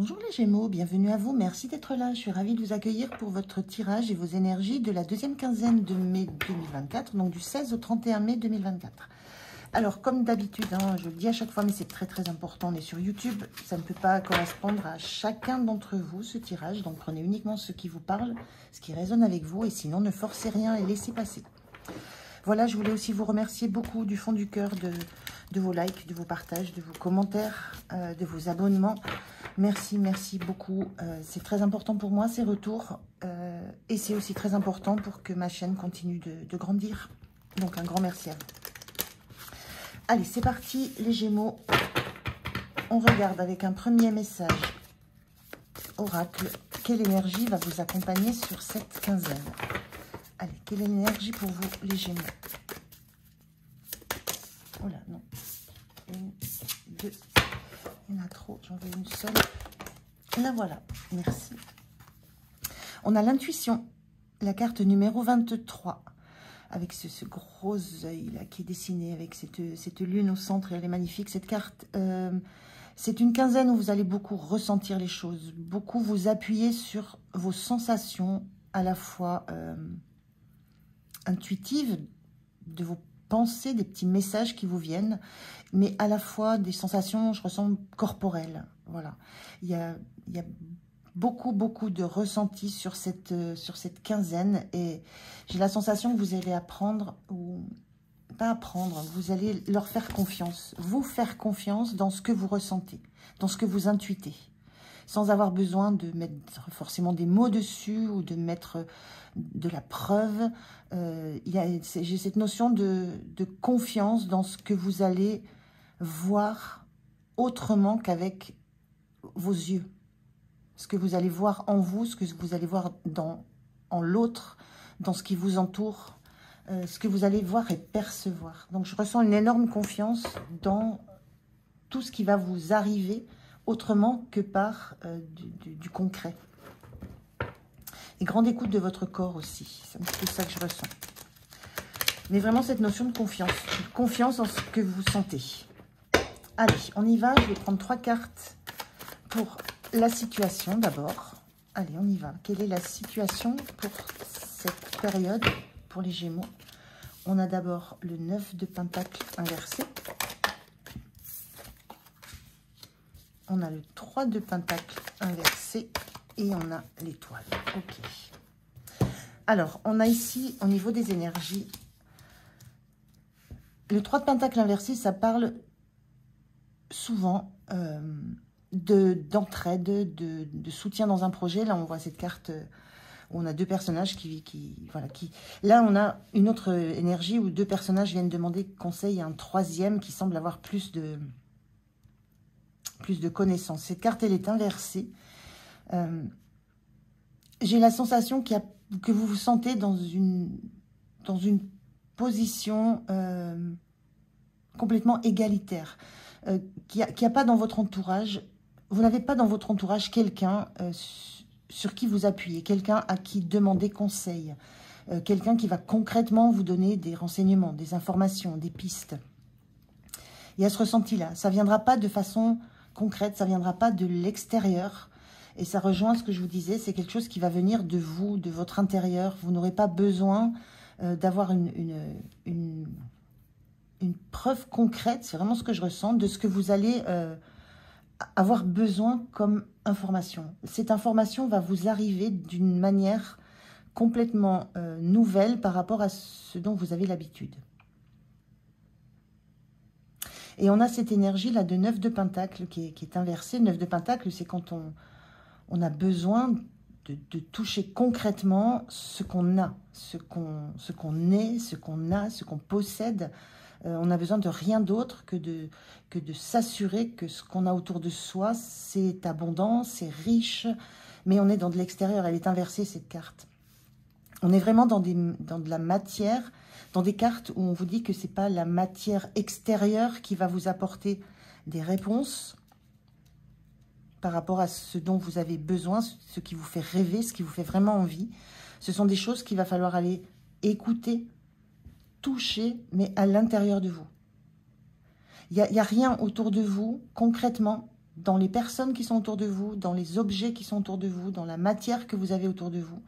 Bonjour les Gémeaux, bienvenue à vous, merci d'être là. Je suis ravie de vous accueillir pour votre tirage et vos énergies de la deuxième quinzaine de mai 2024, donc du 16 au 31 mai 2024. Alors, comme d'habitude, je le dis à chaque fois, mais c'est très très important, on est sur YouTube, ça ne peut pas correspondre à chacun d'entre vous, ce tirage, donc prenez uniquement ce qui vous parle, ce qui résonne avec vous, et sinon ne forcez rien et laissez passer. Voilà, je voulais aussi vous remercier beaucoup du fond du cœur de vos likes, de vos partages, de vos commentaires, de vos abonnements. Merci, merci beaucoup. C'est très important pour moi, ces retours. Et c'est aussi très important pour que ma chaîne continue de grandir. Donc, un grand merci à vous. Allez, c'est parti, les Gémeaux. On regarde avec un premier message. Oracle, quelle énergie va vous accompagner sur cette quinzaine? Allez, quelle énergie pour vous, les Gémeaux? Oh là, non. Une, deux. Il y en a trop, j'en veux une seule. La voilà, merci. On a l'intuition, la carte numéro 23, avec ce gros œil là qui est dessiné, avec cette lune au centre, et elle est magnifique. Cette carte, c'est une quinzaine où vous allez beaucoup ressentir les choses, beaucoup vous appuyer sur vos sensations, à la fois intuitives, de vos pensées, des petits messages qui vous viennent, mais à la fois des sensations, je ressens, corporelles. Voilà. Il y a beaucoup de ressentis sur cette quinzaine, et j'ai la sensation que vous allez apprendre, ou pas apprendre, vous allez leur faire confiance, vous faire confiance dans ce que vous ressentez, dans ce que vous intuitez, sans avoir besoin de mettre forcément des mots dessus ou de mettre de la preuve. J'ai cette notion de confiance dans ce que vous allez voir autrement qu'avec vos yeux. Ce que vous allez voir en vous, ce que vous allez voir en l'autre, dans ce qui vous entoure, ce que vous allez voir et percevoir. Donc je ressens une énorme confiance dans tout ce qui va vous arriver autrement que par du concret. Et grande écoute de votre corps aussi. C'est un petit peu ça que je ressens. Mais vraiment cette notion de confiance en ce que vous sentez. Allez, on y va. Je vais prendre 3 cartes pour la situation d'abord. Allez, on y va. Quelle est la situation pour cette période pour les Gémeaux? On a d'abord le 9 de Pentacle inversé. On a le 3 de Pentacle inversé et on a l'étoile. Ok. Alors, on a ici, au niveau des énergies, le 3 de Pentacle inversé, ça parle souvent d'entraide, de soutien dans un projet. Là, on voit cette carte où on a 2 personnages Là, on a une autre énergie où 2 personnages viennent demander conseil à un 3e qui semble avoir plus de connaissances. Cette carte, elle est inversée. J'ai la sensation que vous vous sentez dans une position complètement égalitaire, qu'il n'y a pas dans votre entourage, vous n'avez pas dans votre entourage quelqu'un sur qui vous appuyez, quelqu'un à qui demander conseil, quelqu'un qui va concrètement vous donner des renseignements, des informations, des pistes. Il y a ce ressenti-là. Ça ne viendra pas de façon concrète, ça ne viendra pas de l'extérieur. Et ça rejoint ce que je vous disais, c'est quelque chose qui va venir de vous, de votre intérieur. Vous n'aurez pas besoin d'avoir une preuve concrète, c'est vraiment ce que je ressens, de ce que vous allez avoir besoin comme information. Cette information va vous arriver d'une manière complètement nouvelle par rapport à ce dont vous avez l'habitude. Et on a cette énergie-là de 9 de Pentacle qui est inversée. 9 de Pentacle, c'est quand on a besoin de toucher concrètement ce qu'on a, ce qu'on est, ce qu'on a, ce qu'on possède. On a besoin de rien d'autre que de s'assurer que ce qu'on a autour de soi, c'est abondant, c'est riche, mais on est dans de l'extérieur. Elle est inversée, cette carte. On est vraiment dans de la matière, dans des cartes où on vous dit que ce n'est pas la matière extérieure qui va vous apporter des réponses par rapport à ce dont vous avez besoin, ce qui vous fait rêver, ce qui vous fait vraiment envie. Ce sont des choses qu'il va falloir aller écouter, toucher, mais à l'intérieur de vous. Il n'y a rien autour de vous, concrètement, dans les personnes qui sont autour de vous, dans les objets qui sont autour de vous, dans la matière que vous avez autour de vous,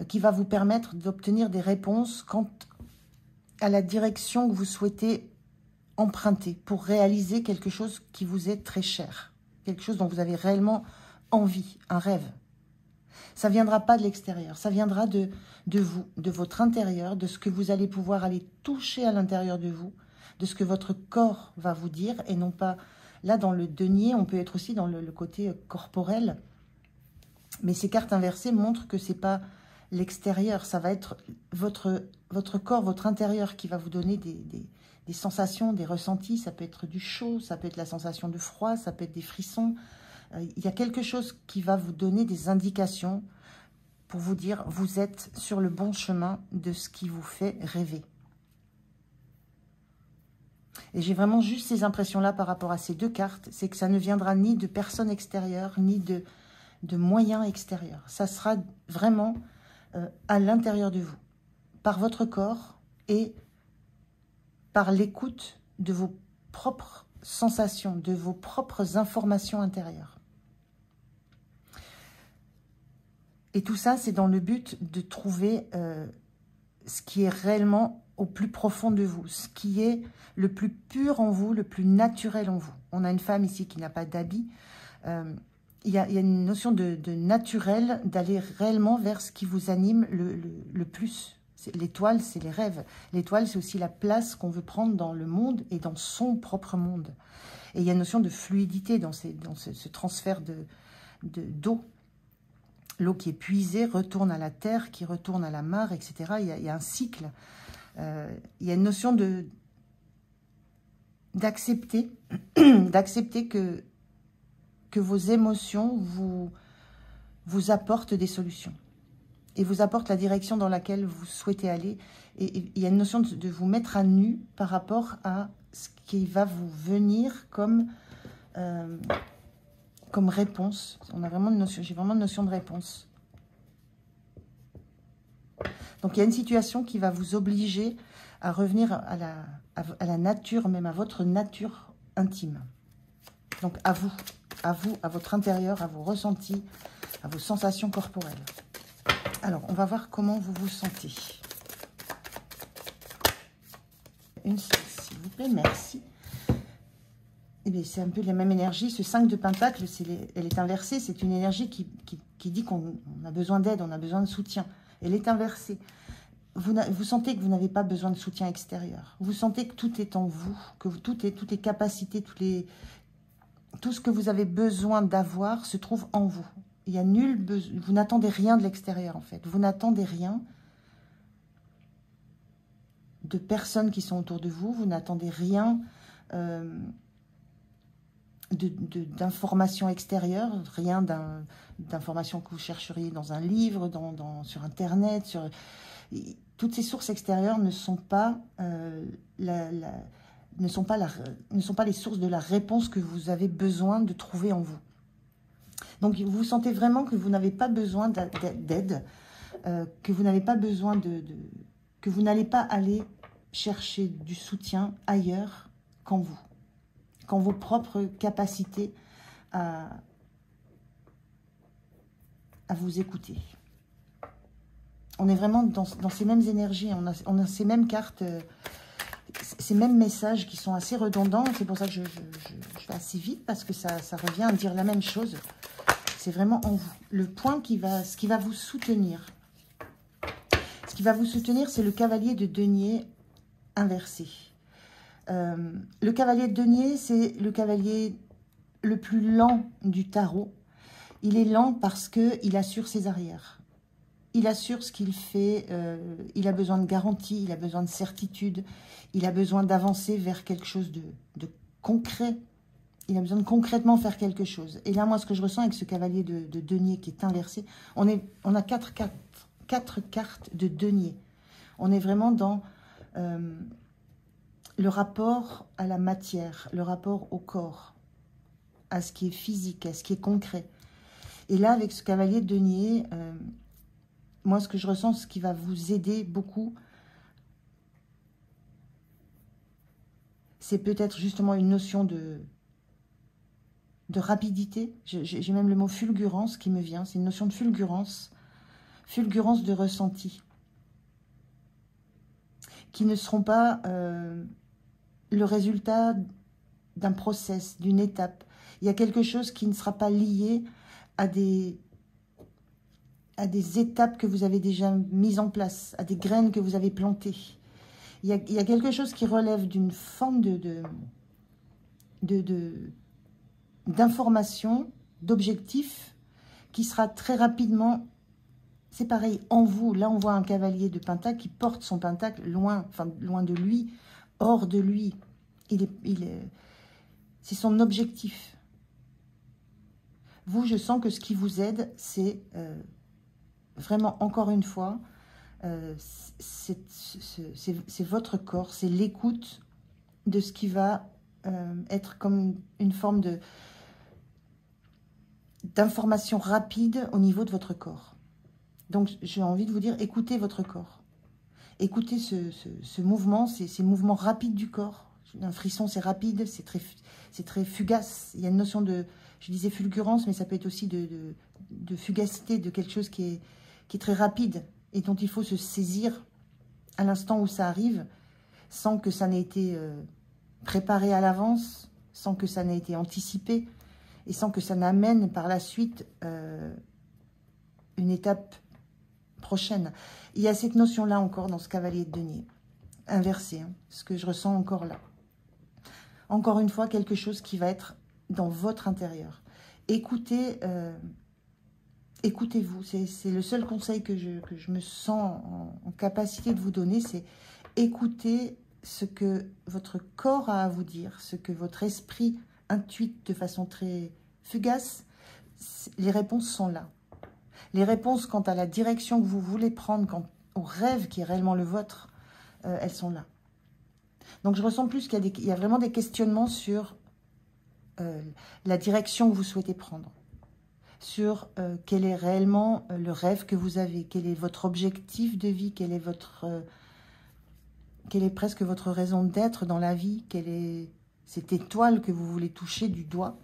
qui va vous permettre d'obtenir des réponses quant à la direction que vous souhaitez emprunter pour réaliser quelque chose qui vous est très cher, quelque chose dont vous avez réellement envie, un rêve. Ça ne viendra pas de l'extérieur, ça viendra de vous, de votre intérieur, de ce que vous allez pouvoir aller toucher à l'intérieur de vous, de ce que votre corps va vous dire, et non pas, là dans le denier, on peut être aussi dans le côté corporel, mais ces cartes inversées montrent que ce n'est pas l'extérieur, ça va être votre corps, votre intérieur qui va vous donner des sensations, des ressentis, ça peut être du chaud, ça peut être la sensation de froid, ça peut être des frissons. Il y a quelque chose qui va vous donner des indications pour vous dire vous êtes sur le bon chemin de ce qui vous fait rêver. Et j'ai vraiment juste ces impressions-là par rapport à ces deux cartes, c'est que ça ne viendra ni de personnes extérieures, ni de moyens extérieurs. Ça sera vraiment à l'intérieur de vous, par votre corps et par l'écoute de vos propres sensations, de vos propres informations intérieures. Et tout ça, c'est dans le but de trouver ce qui est réellement au plus profond de vous, ce qui est le plus pur en vous, le plus naturel en vous. On a une femme ici qui n'a pas d'habit. Il y a une notion de naturel, d'aller réellement vers ce qui vous anime le plus. L'étoile, c'est les rêves. L'étoile, c'est aussi la place qu'on veut prendre dans le monde et dans son propre monde. Et il y a une notion de fluidité dans ce transfert d'eau. L'eau qui est puisée retourne à la terre, qui retourne à la mare, etc. Il y a un cycle. Il y a une notion d'accepter que vos émotions vous apportent des solutions et vous apportent la direction dans laquelle vous souhaitez aller. Et il y a une notion de vous mettre à nu par rapport à ce qui va vous venir comme réponse. On a vraiment une notion, j'ai vraiment une notion de réponse. Donc il y a une situation qui va vous obliger à revenir à la nature, même à votre nature intime. Donc à vous, à votre intérieur, à vos ressentis, à vos sensations corporelles. Alors, on va voir comment vous vous sentez. Une seule, s'il vous plaît, merci. Eh bien, c'est un peu la même énergie. Ce 5 de Pentacle, elle est inversée. C'est une énergie qui dit qu'on a besoin d'aide, on a besoin de soutien. Elle est inversée. Vous sentez que vous n'avez pas besoin de soutien extérieur. Vous sentez que tout est en vous, que toutes les capacités, tout ce que vous avez besoin d'avoir se trouve en vous. Il y a nul besoin. Vous n'attendez rien de l'extérieur, en fait. Vous n'attendez rien de personnes qui sont autour de vous. Vous n'attendez rien d'informations extérieures, rien d'informations que vous chercheriez dans un livre, sur Internet. Toutes ces sources extérieures ne sont pas ne sont pas les sources de la réponse que vous avez besoin de trouver en vous. Donc, vous sentez vraiment que vous n'avez pas besoin d'aide, que vous n'avez pas besoin que vous n'allez pas aller chercher du soutien ailleurs qu'en vous, qu'en vos propres capacités à vous écouter. On est vraiment dans ces mêmes énergies, on a ces mêmes cartes, ces mêmes messages qui sont assez redondants. C'est pour ça que je vais assez vite, parce que ça revient à dire la même chose. C'est vraiment en vous. Le point ce qui va vous soutenir. Ce qui va vous soutenir, c'est le cavalier de denier inversé. Le cavalier de denier, c'est le cavalier le plus lent du tarot. Il est lent parce qu'il assure ses arrières. Il assure ce qu'il fait, il a besoin de garantie, il a besoin de certitude, il a besoin d'avancer vers quelque chose de concret. Il a besoin de concrètement faire quelque chose. Et là, moi, ce que je ressens avec ce cavalier de denier qui est inversé, on a quatre cartes de denier. On est vraiment dans le rapport à la matière, le rapport au corps, à ce qui est physique, à ce qui est concret. Et là, avec ce cavalier de denier, moi, ce que je ressens, ce qui va vous aider beaucoup, c'est peut-être justement une notion de rapidité. J'ai même le mot fulgurance qui me vient. C'est une notion de fulgurance. Fulgurance de ressenti. Qui ne seront pas le résultat d'un process, d'une étape. Il y a quelque chose qui ne sera pas lié à des étapes que vous avez déjà mises en place, à des graines que vous avez plantées. Il y a quelque chose qui relève d'une forme d'information, d'objectif, qui sera très rapidement, c'est pareil, en vous. Là, on voit un cavalier de pentacle qui porte son pentacle loin, enfin, loin de lui, hors de lui. C'est son objectif. Vous, je sens que ce qui vous aide, c'est vraiment, encore une fois, c'est votre corps, c'est l'écoute de ce qui va être comme une forme d'information rapide au niveau de votre corps. Donc, j'ai envie de vous dire, écoutez votre corps. Écoutez ce mouvement, ces mouvements rapides du corps. Un frisson, c'est rapide, c'est très fugace. Il y a une notion de, je disais fulgurance, mais ça peut être aussi de fugacité, de quelque chose qui est très rapide et dont il faut se saisir à l'instant où ça arrive, sans que ça n'ait été préparé à l'avance, sans que ça n'ait été anticipé, et sans que ça n'amène par la suite une étape prochaine. Il y a cette notion-là encore dans ce cavalier de denier, inversé, hein, ce que je ressens encore là. Encore une fois, quelque chose qui va être dans votre intérieur. Écoutez, écoutez-vous, c'est le seul conseil que je me sens en capacité de vous donner, c'est écouter ce que votre corps a à vous dire, ce que votre esprit intuite de façon très fugace. Les réponses sont là. Les réponses quant à la direction que vous voulez prendre, quant au rêve qui est réellement le vôtre, elles sont là. Donc je ressens plus qu'il y a vraiment des questionnements sur la direction que vous souhaitez prendre, sur quel est réellement le rêve que vous avez, quel est votre objectif de vie, quelle est presque votre raison d'être dans la vie, quelle est cette étoile que vous voulez toucher du doigt.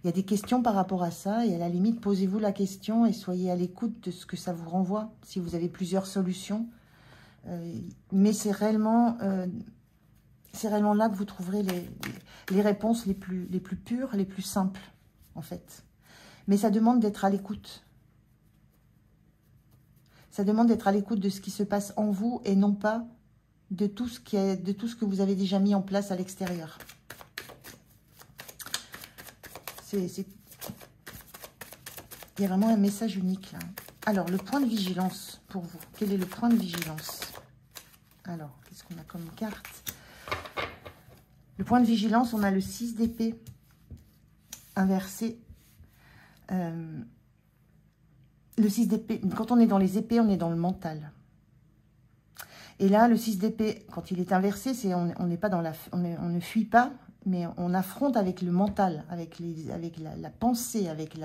Il y a des questions par rapport à ça, et à la limite, posez-vous la question et soyez à l'écoute de ce que ça vous renvoie, si vous avez plusieurs solutions. Mais c'est réellement là que vous trouverez les réponses les plus pures, les plus simples, en fait. Mais ça demande d'être à l'écoute. Ça demande d'être à l'écoute de ce qui se passe en vous, et non pas de tout ce que vous avez déjà mis en place à l'extérieur. Il y a vraiment un message unique là. Alors, le point de vigilance pour vous. Quel est le point de vigilance? Alors, qu'est-ce qu'on a comme carte? Le point de vigilance, on a le 6 d'épée inversé. Le 6 d'épée, quand on est dans les épées, on est dans le mental. Et là, le 6 d'épée, quand il est inversé, on n'est pas dans on ne fuit pas, mais on affronte avec le mental, avec la pensée, avec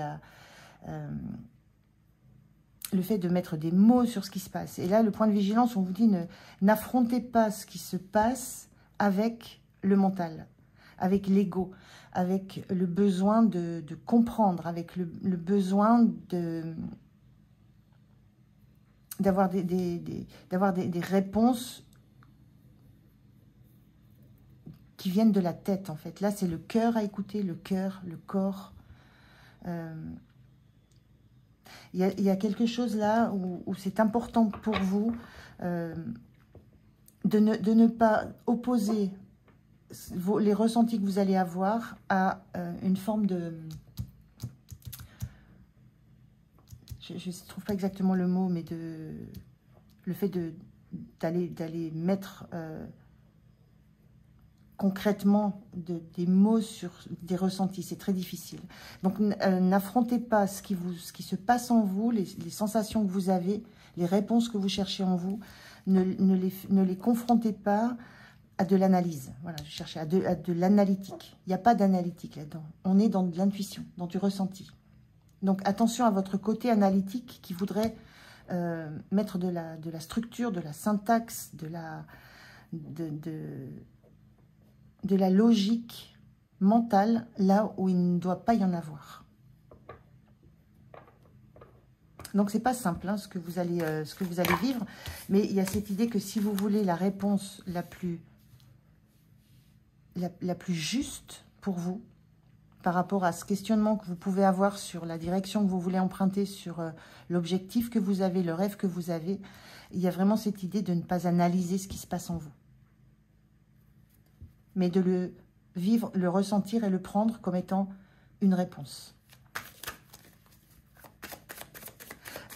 le fait de mettre des mots sur ce qui se passe. Et là, le point de vigilance, on vous dit, n'affrontez pas ce qui se passe avec le mental, avec l'ego, avec le besoin de comprendre, avec le besoin d'avoir des réponses qui viennent de la tête, en fait. Là, c'est le cœur à écouter, le cœur, le corps. Il y a quelque chose là où c'est important pour vous de ne pas opposer les ressentis que vous allez avoir à une forme de... Je ne trouve pas exactement le mot, mais le fait d'aller mettre concrètement des mots sur des ressentis, c'est très difficile. Donc n'affrontez pas ce qui se passe en vous, les sensations que vous avez, les réponses que vous cherchez en vous, ne les confrontez pas à de l'analyse. Voilà, je cherchais à de l'analytique. Il n'y a pas d'analytique là-dedans. On est dans de l'intuition, dans du ressenti. Donc attention à votre côté analytique qui voudrait mettre de la structure, de la syntaxe, de la logique mental là où il ne doit pas y en avoir. Donc, c'est pas simple hein, ce que vous allez vivre, mais il y a cette idée que si vous voulez la réponse la plus juste pour vous, par rapport à ce questionnement que vous pouvez avoir sur la direction que vous voulez emprunter, sur l'objectif que vous avez, le rêve que vous avez, il y a vraiment cette idée de ne pas analyser ce qui se passe en vous, mais de le vivre, le ressentir et le prendre comme étant une réponse.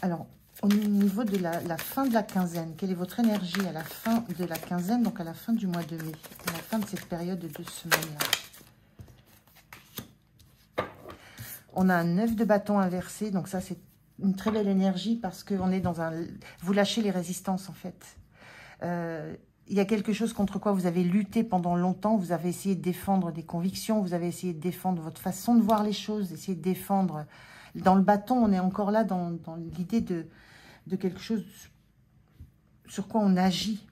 Alors, au niveau de la fin de la quinzaine, quelle est votre énergie à la fin de la quinzaine, donc à la fin du mois de mai, à la fin de cette période de 2 semaines-là? On a un 9 de bâton inversé, donc ça c'est une très belle énergie parce qu'on est dans un... Vous lâchez les résistances en fait. Il y a quelque chose contre quoi vous avez lutté pendant longtemps, vous avez essayé de défendre des convictions, vous avez essayé de défendre votre façon de voir les choses, essayé de défendre... Dans le bâton, on est encore là dans l'idée de quelque chose sur quoi on agit.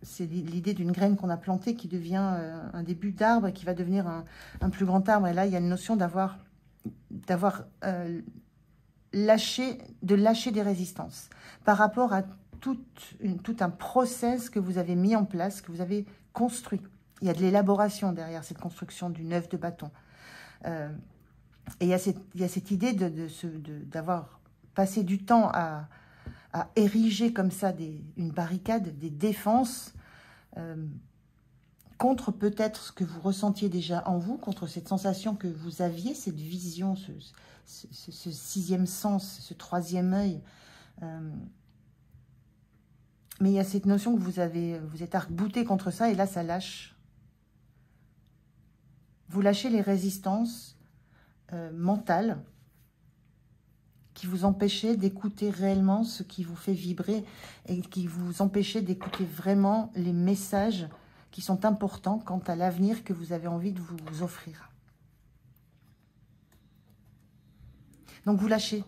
C'est l'idée d'une graine qu'on a plantée qui devient un début d'arbre et qui va devenir un plus grand arbre. Et là, il y a une notion lâché des résistances par rapport à tout un process que vous avez mis en place, que vous avez construit. Il y a de l'élaboration derrière cette construction du 9 de bâton. Et il y a cette idée d'avoir passé du temps à ériger comme ça une barricade, des défenses contre peut-être ce que vous ressentiez déjà en vous, contre cette sensation que vous aviez, cette vision, ce sixième sens, ce troisième œil. Mais il y a cette notion que vous êtes arc-bouté contre ça et là ça lâche. Vous lâchez les résistances mentales qui vous empêchaient d'écouter réellement ce qui vous fait vibrer et qui vous empêchaient d'écouter vraiment les messages qui sont importants quant à l'avenir que vous avez envie de vous offrir. Donc vous lâchez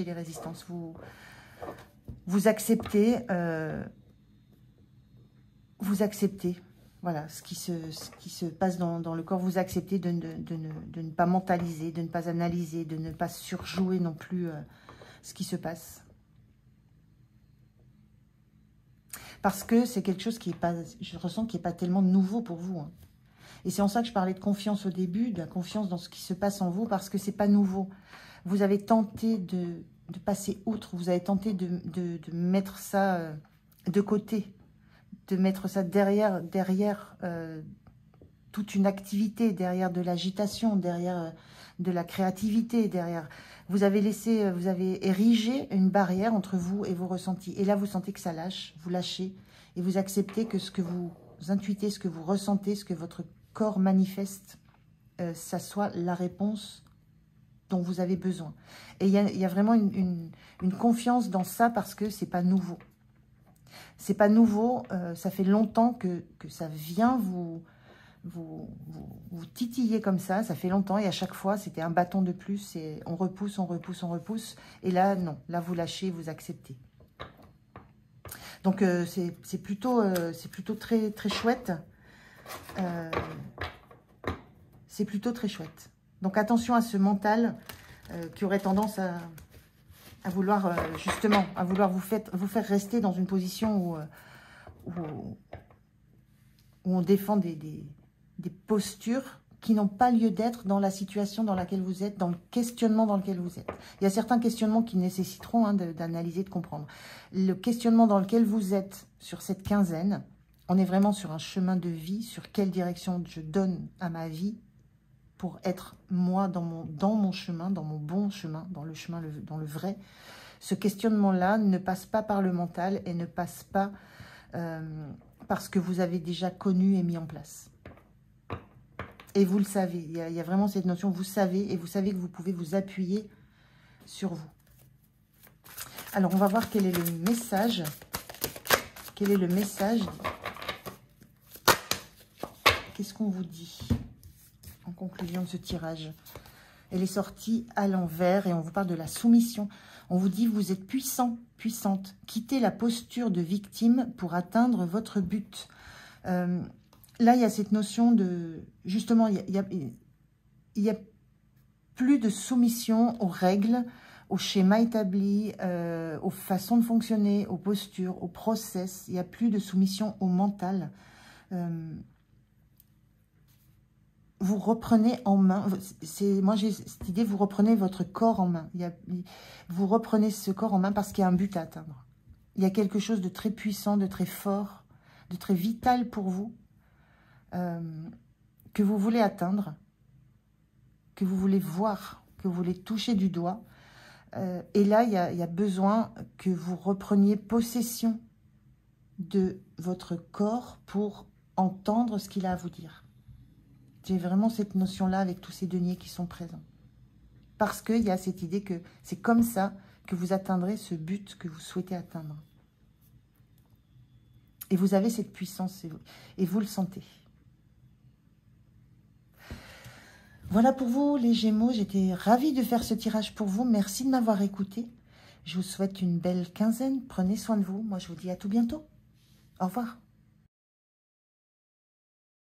les résistances, vous acceptez, voilà, ce qui se passe dans le corps, vous acceptez de ne pas mentaliser, de ne pas analyser, de ne pas surjouer non plus ce qui se passe. Parce que c'est quelque chose qui est pas, je ressens, qui n'est pas tellement nouveau pour vous. Hein. Et c'est en ça que je parlais de confiance au début, de la confiance dans ce qui se passe en vous, parce que c'est pas nouveau. Vous avez tenté de passer outre, vous avez tenté de mettre ça de côté, de mettre ça derrière toute une activité, derrière de l'agitation, derrière de la créativité, derrière... Vous avez érigé une barrière entre vous et vos ressentis. Et là, vous sentez que ça lâche, vous lâchez, et vous acceptez que ce que vous intuitez, ce que vous ressentez, ce que votre corps manifeste, ça soit la réponse dont vous avez besoin. Et il y a vraiment une confiance dans ça parce que c'est pas nouveau. C'est pas nouveau, ça fait longtemps que ça vient vous titiller comme ça fait longtemps et à chaque fois c'était un bâton de plus et on repousse, on repousse, on repousse et là non, là vous lâchez, vous acceptez. Donc c'est plutôt très, très chouette. C'est plutôt très chouette. Donc attention à ce mental qui aurait tendance à vouloir justement, à vouloir vous faire rester dans une position où on défend des postures qui n'ont pas lieu d'être dans la situation dans laquelle vous êtes, dans le questionnement dans lequel vous êtes. Il y a certains questionnements qui nécessiteront d'analyser, de comprendre. Le questionnement dans lequel vous êtes sur cette quinzaine, on est vraiment sur un chemin de vie, sur quelle direction je donne à ma vie pour être moi dans mon chemin, dans mon bon chemin, dans le vrai. Ce questionnement-là ne passe pas par le mental et ne passe pas parce que vous avez déjà connu et mis en place. Et vous le savez, il y a vraiment cette notion, vous savez, et vous savez que vous pouvez vous appuyer sur vous. Alors, on va voir quel est le message. Quel est le message? Qu'est-ce qu'on vous dit en conclusion de ce tirage? Elle est sortie à l'envers et on vous parle de la soumission. On vous dit, vous êtes puissant, puissante. Quittez la posture de victime pour atteindre votre but. là, il y a cette notion de... Justement, il y a plus de soumission aux règles, aux schémas établis, aux façons de fonctionner, aux postures, aux process. Il n'y a plus de soumission au mental. Vous reprenez en main, moi j'ai cette idée, vous reprenez votre corps en main. Vous reprenez ce corps en main parce qu'il y a un but à atteindre. Il y a quelque chose de très puissant, de très fort, de très vital pour vous, que vous voulez atteindre, que vous voulez voir, que vous voulez toucher du doigt. Et là, il y a besoin que vous repreniez possession de votre corps pour entendre ce qu'il a à vous dire. J'ai vraiment cette notion-là avec tous ces deniers qui sont présents. Parce qu'il y a cette idée que c'est comme ça que vous atteindrez ce but que vous souhaitez atteindre. Et vous avez cette puissance et vous le sentez. Voilà pour vous les Gémeaux, j'étais ravie de faire ce tirage pour vous. Merci de m'avoir écouté. Je vous souhaite une belle quinzaine. Prenez soin de vous. Moi, je vous dis à tout bientôt. Au revoir.